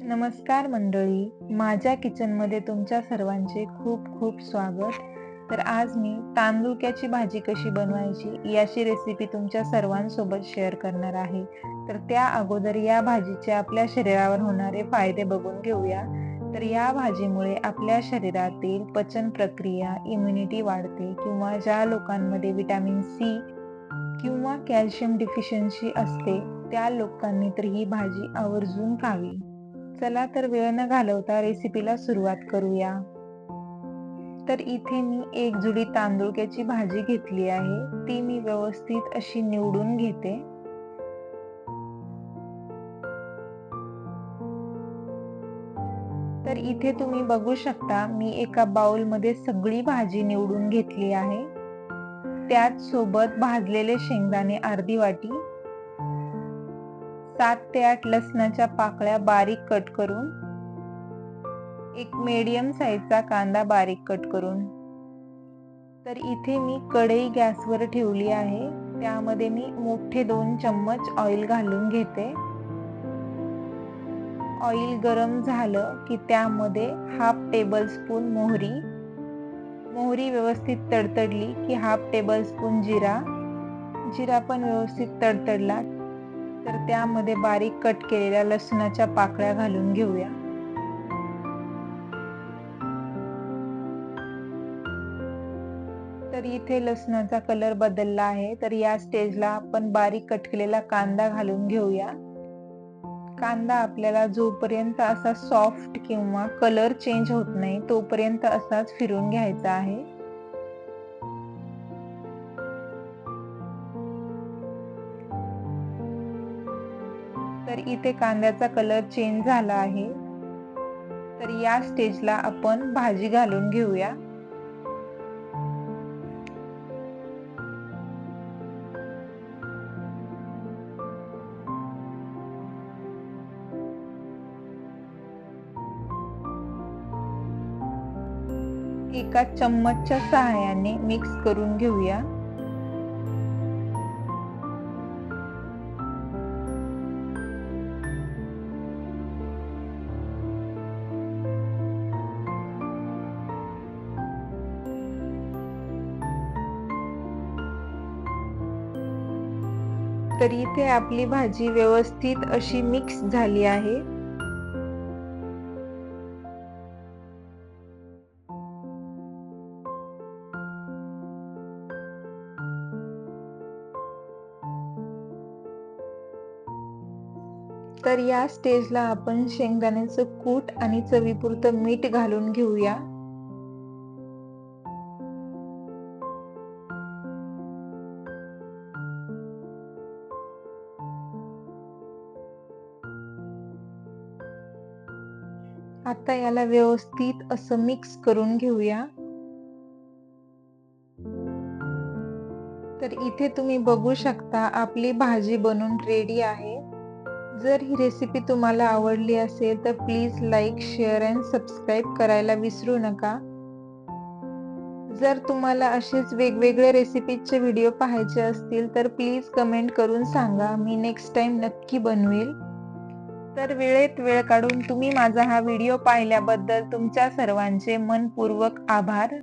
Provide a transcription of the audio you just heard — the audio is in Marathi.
नमस्कार मंडळी, माझ्या किचनमध्ये तुमच्या सर्वांचे खूप खूप स्वागत. तर आज मी तांदुळक्याची भाजी कशी बनवायची याची रेसिपी तुमच्या सर्वांसोबत शेअर करणार आहे. तर त्या अगोदर या भाजीचे आपल्या शरीरावर होणारे फायदे बघून घेऊया. तर या भाजीमुळे आपल्या शरीरातील पचन प्रक्रिया, इम्युनिटी वाढते किंवा ज्या लोकांमध्ये व्हिटॅमिन सी किंवा कॅल्शियम डिफिशियन्सी असते त्या लोकांनी तर ही भाजी आवर्जून खावी. चला तर वेळ न घालवता रेसिपीला सुरुवात करूया. तर इथे मी एक जुडी तांदुळक्याची भाजी घेतली आहे. ती मी व्यवस्थित अशी निवडून घेते. तर इथे तुम्ही बघू शकता मी एका बाउल मध्ये सगळी भाजी निवडून घेतली आहे. त्याच सोबत भाजलेले शेंगदाणे अर्धी वाटी, 7 ते 8 लसणाच्या पाकळ्या बारीक कट करून, एक मीडियम साईजचा कांदा बारीक कट करून. तर इथे मी कढई गॅसवर ठेवली आहे. त्यामध्ये मी मोठे 2 चम्मच ऑइल घालून घेते. ऑइल गरम झालं की त्यामध्ये हाफ टेबल स्पून मोहरी व्यवस्थित तडतडली की हाफ टेबल स्पून जिरा पण व्यवस्थित तडतडला तर त्यामध्ये बारीक कट केलेल्या लसणाच्या पाकळ्या घालून घेऊया. तर इथे लसणाचा कलर बदलला आहे. तर या स्टेजला आपण बारीक कट केलेला कांदा घालून घेऊया. कांदा आपल्याला जोपर्यंत असा सॉफ्ट किंवा कलर चेंज होत नाही तोपर्यंत असाच फिरून घ्यायचा आहे. तर इथे कांद्याचा कलर चेंज झाला आहे. तर या स्टेजला आपण भाजी घालून घेऊया. एका चम्मचच्या सहाय्याने मिक्स करून घेऊया. तर इथे आपली भाजी व्यवस्थित अशी मिक्स झाली आहे. तर या स्टेजला आपण शेंगदाण्याचं कूट आणि चवीपुरतं मीठ घालून घेऊया. आता याला व्यवस्थित असं मिक्स करून घेऊया. तर इथे तुम्ही बघू शकता आपली भाजी बनून रेडी आहे. जर ही रेसिपी तुम्हाला आवडली असेल तर please like, share and subscribe करायला विसरू नका. जर तुम्हाला असेच वेगवेगळे रेसिपीचे व्हिडिओ पाहायचे असतील तर प्लीज कमेंट करून सांगा. मी नेक्स्ट टाइम नक्की बनवेल. तर वेळेत वेळ काढून तुम्ही माझा हा व्हिडिओ पाहिल्याबद्दल तुमच्या सर्वांचे मनपूर्वक आभार.